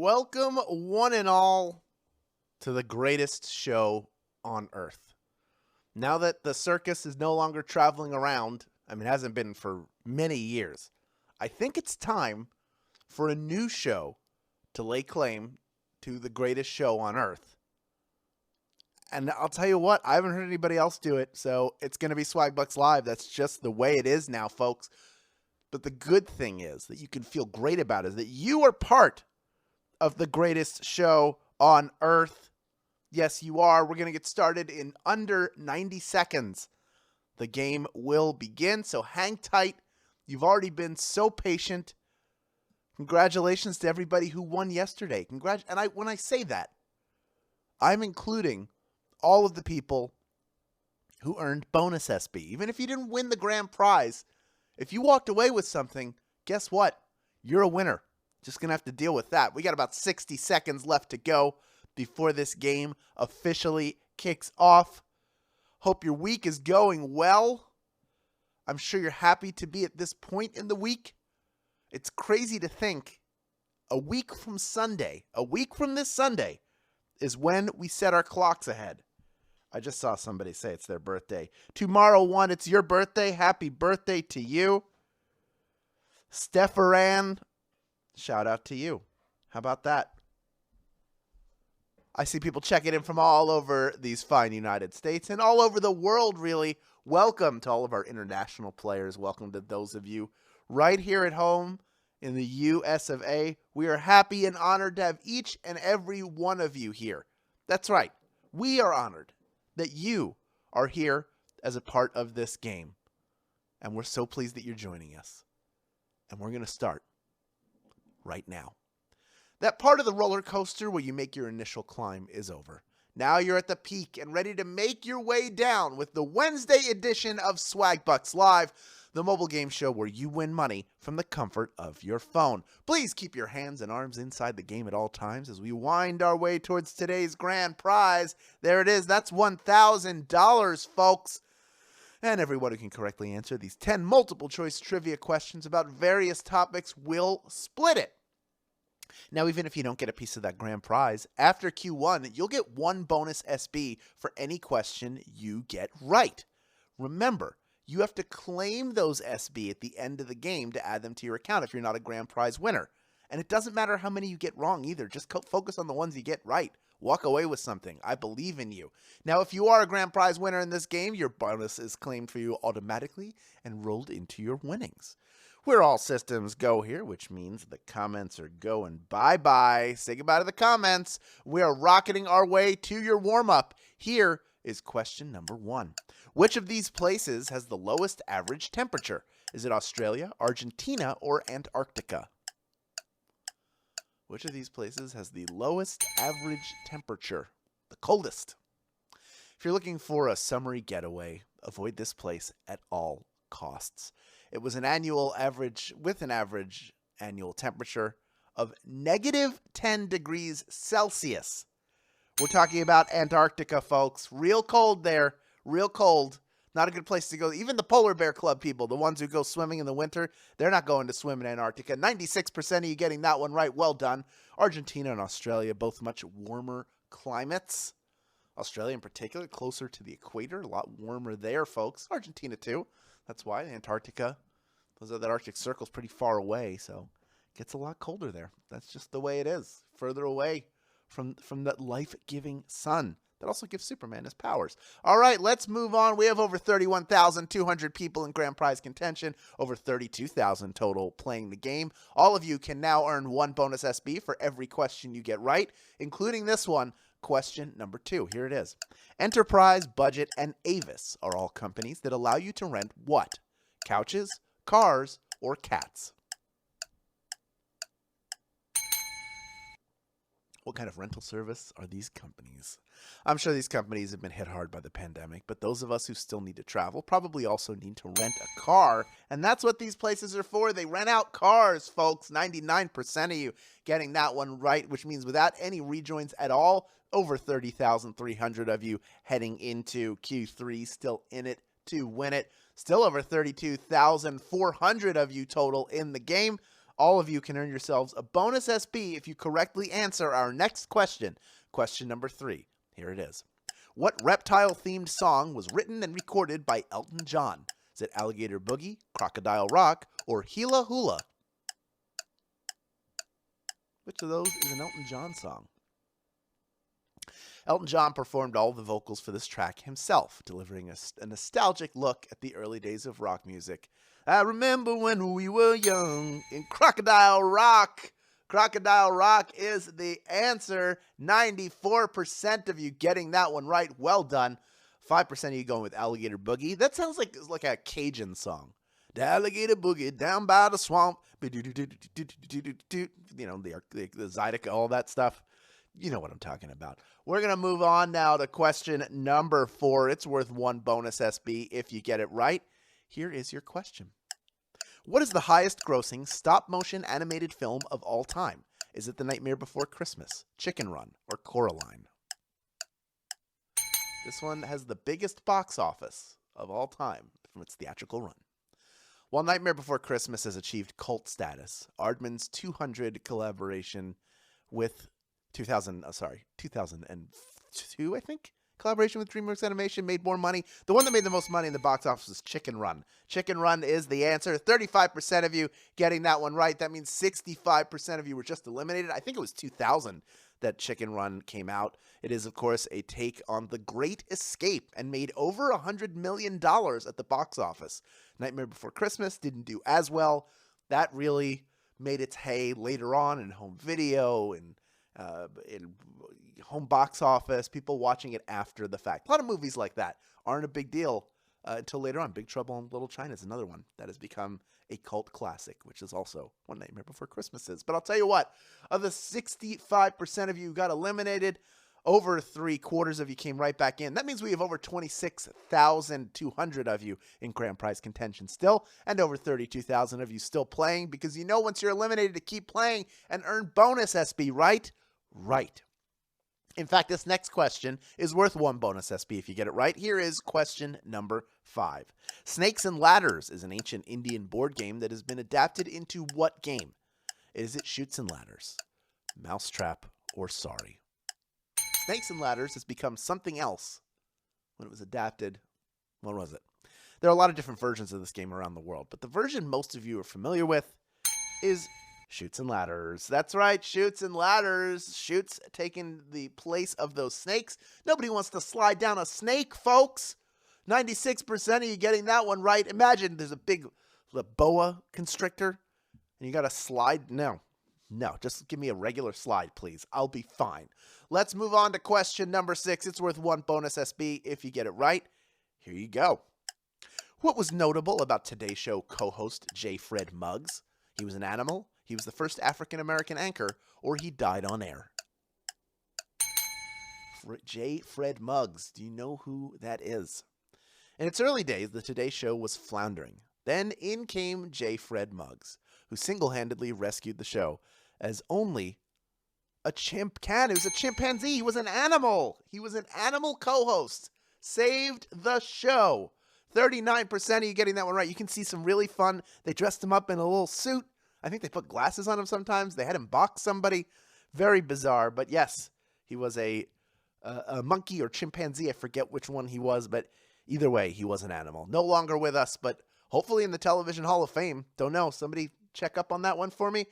Welcome, one and all, to the greatest show on earth. Now that the circus is no longer traveling around, it hasn't been for many years, I think it's time for a new show to lay claim to the greatest show on earth. And I'll tell you what, I haven't heard anybody else do it, so it's going to be Swagbucks Live. That's just the way it is now, folks. But the good thing is that you can feel great about is that you are part of the greatest show on earth. Yes, you are. We're going to get started in under 90 seconds. The game will begin, so hang tight. You've already been so patient. Congratulations to everybody who won yesterday. When I say that, I'm including all of the people who earned bonus SB. Even if you didn't win the grand prize, if you walked away with something, guess what? You're a winner. Just going to have to deal with that. We got about 60 seconds left to go before this game officially kicks off. Hope your week is going well. I'm sure you're happy to be at this point in the week. It's crazy to think a week from this Sunday, is when we set our clocks ahead. I just saw somebody say it's their birthday. Tomorrow, one, it's your birthday. Happy birthday to you. Stepharan, shout out to you. How about that? I see people checking in from all over these fine United States and all over the world, really. Welcome to all of our international players. Welcome to those of you right here at home in the US of A. We are happy and honored to have each and every one of you here. That's right. We are honored that you are here as a part of this game. And we're so pleased that you're joining us. And we're going to start right now. That part of the roller coaster where you make your initial climb is over. Now you're at the peak and ready to make your way down with the Wednesday edition of Swagbucks Live, the mobile game show where you win money from the comfort of your phone. Please keep your hands and arms inside the game at all times as we wind our way towards today's grand prize. There it is. That's $1,000, folks. And everyone who can correctly answer these 10 multiple choice trivia questions about various topics will split it. Now, even if you don't get a piece of that grand prize, after Q1, you'll get one bonus SB for any question you get right. Remember, you have to claim those SB at the end of the game to add them to your account if you're not a grand prize winner. And it doesn't matter how many you get wrong either. Just focus on the ones you get right. Walk away with something. I believe in you. Now, if you are a grand prize winner in this game, your bonus is claimed for you automatically and rolled into your winnings. We're all systems go here, which means the comments are going bye-bye. Say goodbye to the comments. We are rocketing our way to your warm-up. Here is question number 1. Which of these places has the lowest average temperature? Is it Australia, Argentina, or Antarctica? Which of these places has the lowest average temperature? The coldest. If you're looking for a summery getaway, avoid this place at all costs. It was an annual average annual temperature of negative 10 degrees Celsius. We're talking about Antarctica, folks. Real cold there. Real cold. Not a good place to go. Even the Polar Bear Club people, the ones who go swimming in the winter, they're not going to swim in Antarctica. 96% of you getting that one right. Well done. Argentina and Australia, both much warmer climates. Australia in particular, closer to the equator. A lot warmer there, folks. Argentina too. That's why Antarctica, that Arctic Circle's pretty far away, so it gets a lot colder there. That's just the way it is. Further away from that life-giving sun that also gives Superman his powers. All right, let's move on. We have over 31,200 people in grand prize contention, over 32,000 total playing the game. All of you can now earn one bonus SB for every question you get right, including this one. Question number 2. Here it is. Enterprise, Budget, and Avis are all companies that allow you to rent what? Couches, cars, or cats? What kind of rental service are these companies? I'm sure these companies have been hit hard by the pandemic, but those of us who still need to travel probably also need to rent a car, and that's what these places are for. They rent out cars, folks. 99% of you getting that one right, which means without any rejoins at all, over 30,300 of you heading into Q3, still in it to win it. Still over 32,400 of you total in the game. All of you can earn yourselves a bonus SB if you correctly answer our next question. Question number 3. Here it is. What reptile-themed song was written and recorded by Elton John? Is it Alligator Boogie, Crocodile Rock, or Hula Hula? Which of those is an Elton John song? Elton John performed all the vocals for this track himself, delivering a nostalgic look at the early days of rock music. I remember when we were young in Crocodile Rock. Crocodile Rock is the answer. 94% of you getting that one right. Well done. 5% of you going with Alligator Boogie. That sounds like a Cajun song. The alligator boogie down by the swamp. You know, the Zydeco, all that stuff. You know what I'm talking about. We're going to move on now to question number 4. It's worth 1 bonus SB if you get it right. Here is your question. What is the highest grossing stop-motion animated film of all time? Is it The Nightmare Before Christmas, Chicken Run, or Coraline? This one has the biggest box office of all time from its theatrical run. While Nightmare Before Christmas has achieved cult status, Aardman's 200 collaboration with 2002, I think, collaboration with DreamWorks Animation made more money. The one that made the most money in the box office was Chicken Run. Chicken Run is the answer. 35% of you getting that one right. That means 65% of you were just eliminated. I think it was 2000 that Chicken Run came out. It is, of course, a take on The Great Escape and made over $100 million at the box office. Nightmare Before Christmas didn't do as well. That really made its hay later on in home video and in home box office, people watching it after the fact. A lot of movies like that aren't a big deal until later on. Big Trouble in Little China is another one that has become a cult classic, which is also what Nightmare Before Christmas is. But I'll tell you what, of the 65% of you who got eliminated, over 3/4 of you came right back in. That means we have over 26,200 of you in grand prize contention still, and over 32,000 of you still playing, because you know once you're eliminated to keep playing and earn bonus SB, right? Right. In fact, this next question is worth 1 bonus SB if you get it right. Here is question number 5. Snakes and Ladders is an ancient Indian board game that has been adapted into what game? Is it Chutes and Ladders, Mousetrap, or Sorry? Snakes and Ladders has become something else when it was adapted. What was it? There are a lot of different versions of this game around the world, but the version most of you are familiar with is Chutes and Ladders. That's right, Chutes and Ladders. Chutes taking the place of those snakes. Nobody wants to slide down a snake, folks. 96% of you getting that one right. Imagine there's a big boa constrictor and you got to slide. No, just give me a regular slide, please. I'll be fine. Let's move on to question number 6. It's worth 1 bonus SB if you get it right. Here you go. What was notable about Today Show co-host J. Fred Muggs? He was an animal, he was the first African-American anchor, or he died on air. J. Fred Muggs. Do you know who that is? In its early days, the Today Show was floundering. Then in came J. Fred Muggs, who single-handedly rescued the show as only a chimp can. It was a chimpanzee. He was an animal. He was an animal co-host. Saved the show. 39% of you getting that one right. You can see some really fun. They dressed him up in a little suit. I think they put glasses on him sometimes. They had him box somebody. Very bizarre. But yes, he was a monkey or chimpanzee. I forget which one he was, but either way, he was an animal. No longer with us, but hopefully in the Television Hall of Fame. Don't know. Somebody check up on that one for me.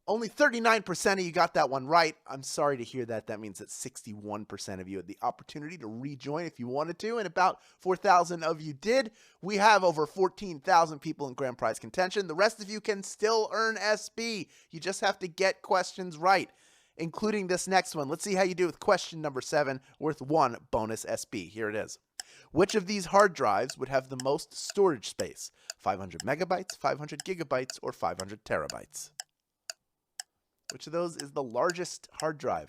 Only 39% of you got that one right. I'm sorry to hear that. That means that 61% of you had the opportunity to rejoin if you wanted to, and about 4,000 of you did. We have over 14,000 people in grand prize contention. The rest of you can still earn SB. You just have to get questions right, including this next one. Let's see how you do with question number 7, worth 1 bonus SB. Here it is. Which of these hard drives would have the most storage space? 500 megabytes, 500 gigabytes, or 500 terabytes? Which of those is the largest hard drive?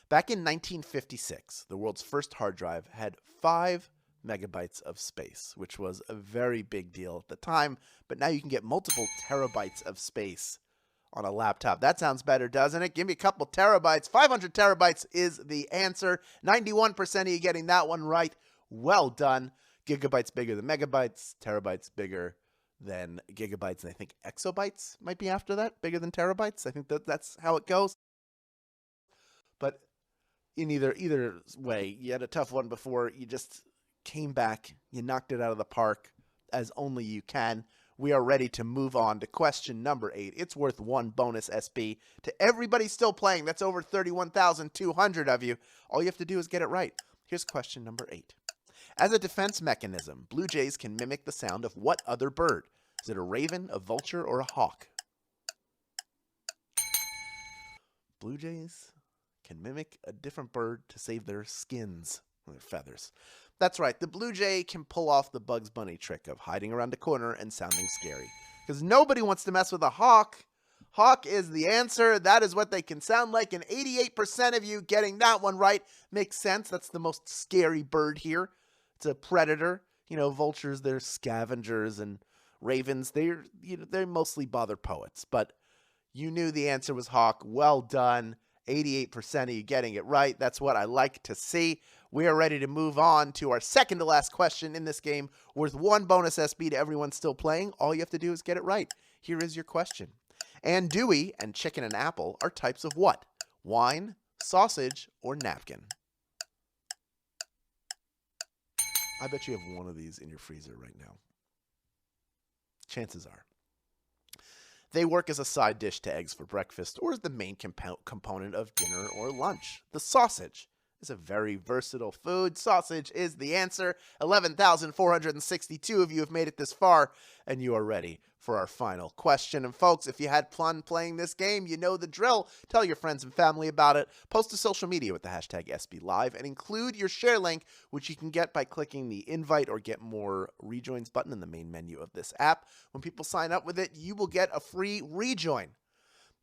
Back in 1956, the world's first hard drive had 5 megabytes of space, which was a very big deal at the time. But now you can get multiple terabytes of space on a laptop. That sounds better, doesn't it? Give me a couple terabytes. 500 terabytes is the answer. 91% of you getting that one right. Well done. Gigabytes bigger than megabytes. Terabytes bigger then gigabytes, and I think exabytes might be after that, bigger than terabytes. I think that's how it goes. But in either way, you had a tough one before. You just came back. You knocked it out of the park as only you can. We are ready to move on to question number 8. It's worth 1 bonus SB to everybody still playing. That's over 31,200 of you. All you have to do is get it right. Here's question number 8. As a defense mechanism, blue jays can mimic the sound of what other bird? Is it a raven, a vulture, or a hawk? Blue jays can mimic a different bird to save their skins, their feathers. That's right, the blue jay can pull off the Bugs Bunny trick of hiding around a corner and sounding scary. Because nobody wants to mess with a hawk. Hawk is the answer. That is what they can sound like, and 88% of you getting that one right. Makes sense. That's the most scary bird here. It's a predator. Vultures, they're scavengers, and ravens, they mostly bother poets. But you knew the answer was hawk. Well done. 88% of you getting it right. That's what I like to see. We are ready to move on to our second to last question in this game, worth 1 bonus SB to everyone still playing. All you have to do is get it right. Here is your question. Andouille and chicken and apple are types of what? Wine, sausage, or napkin? I bet you have one of these in your freezer right now. Chances are. They work as a side dish to eggs for breakfast or as the main component of dinner or lunch. The sausage is a very versatile food. Sausage is the answer. 11,462 of you have made it this far, and you are ready for our final question. And folks, if you had fun playing this game, you know the drill. Tell your friends and family about it. Post to social media with the hashtag SBLive and include your share link, which you can get by clicking the invite or get more rejoins button in the main menu of this app. When people sign up with it, you will get a free rejoin.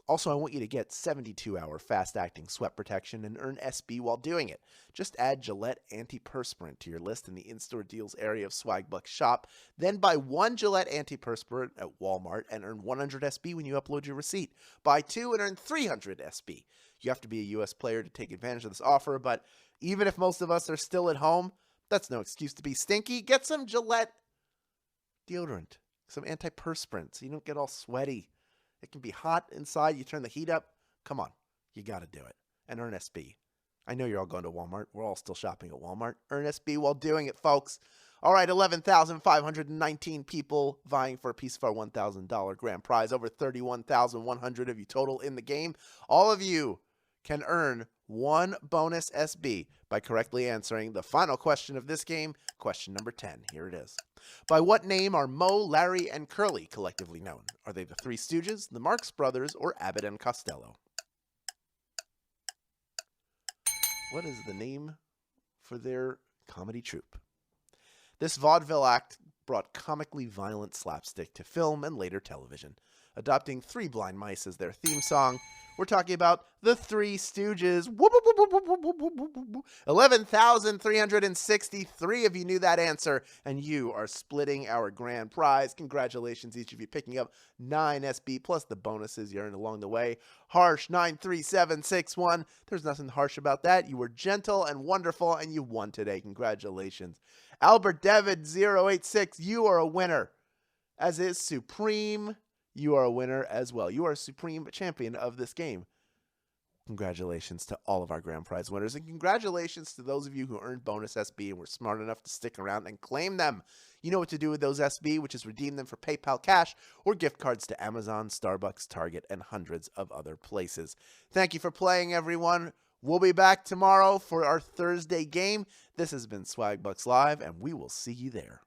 Also, I want you to get 72-hour fast-acting sweat protection and earn SB while doing it. Just add Gillette Antiperspirant to your list in the in-store deals area of Swagbucks shop. Then buy 1 Gillette Antiperspirant at Walmart and earn 100 SB when you upload your receipt. Buy 2 and earn 300 SB. You have to be a U.S. player to take advantage of this offer, but even if most of us are still at home, that's no excuse to be stinky. Get some Gillette deodorant, some antiperspirant so you don't get all sweaty. It can be hot inside. You turn the heat up. Come on. You got to do it. And earn SB. I know you're all going to Walmart. We're all still shopping at Walmart. Earn SB while doing it, folks. All right, 11,519 people vying for a piece of our $1,000 grand prize. Over 31,100 of you total in the game. All of you can earn 1 bonus SB by correctly answering the final question of this game, question number 10. Here it is. By what name are Moe, Larry, and Curly collectively known? Are they the Three Stooges, the Marx Brothers, or Abbott and Costello? What is the name for their comedy troupe? This vaudeville act brought comically violent slapstick to film and later television, adopting Three Blind Mice as their theme song. We're talking about the Three Stooges. 11,363 of you knew that answer, and you are splitting our grand prize. Congratulations, each of you picking up 9 SB plus the bonuses you earned along the way. Harsh 93761. There's nothing harsh about that. You were gentle and wonderful, and you won today. Congratulations. Albert David 086, you are a winner. As is Supreme, you are a winner as well. You are a supreme champion of this game. Congratulations to all of our grand prize winners, and congratulations to those of you who earned bonus SB and were smart enough to stick around and claim them. You know what to do with those SB, which is redeem them for PayPal cash or gift cards to Amazon, Starbucks, Target, and hundreds of other places. Thank you for playing, everyone. We'll be back tomorrow for our Thursday game. This has been Swagbucks Live, and we will see you there.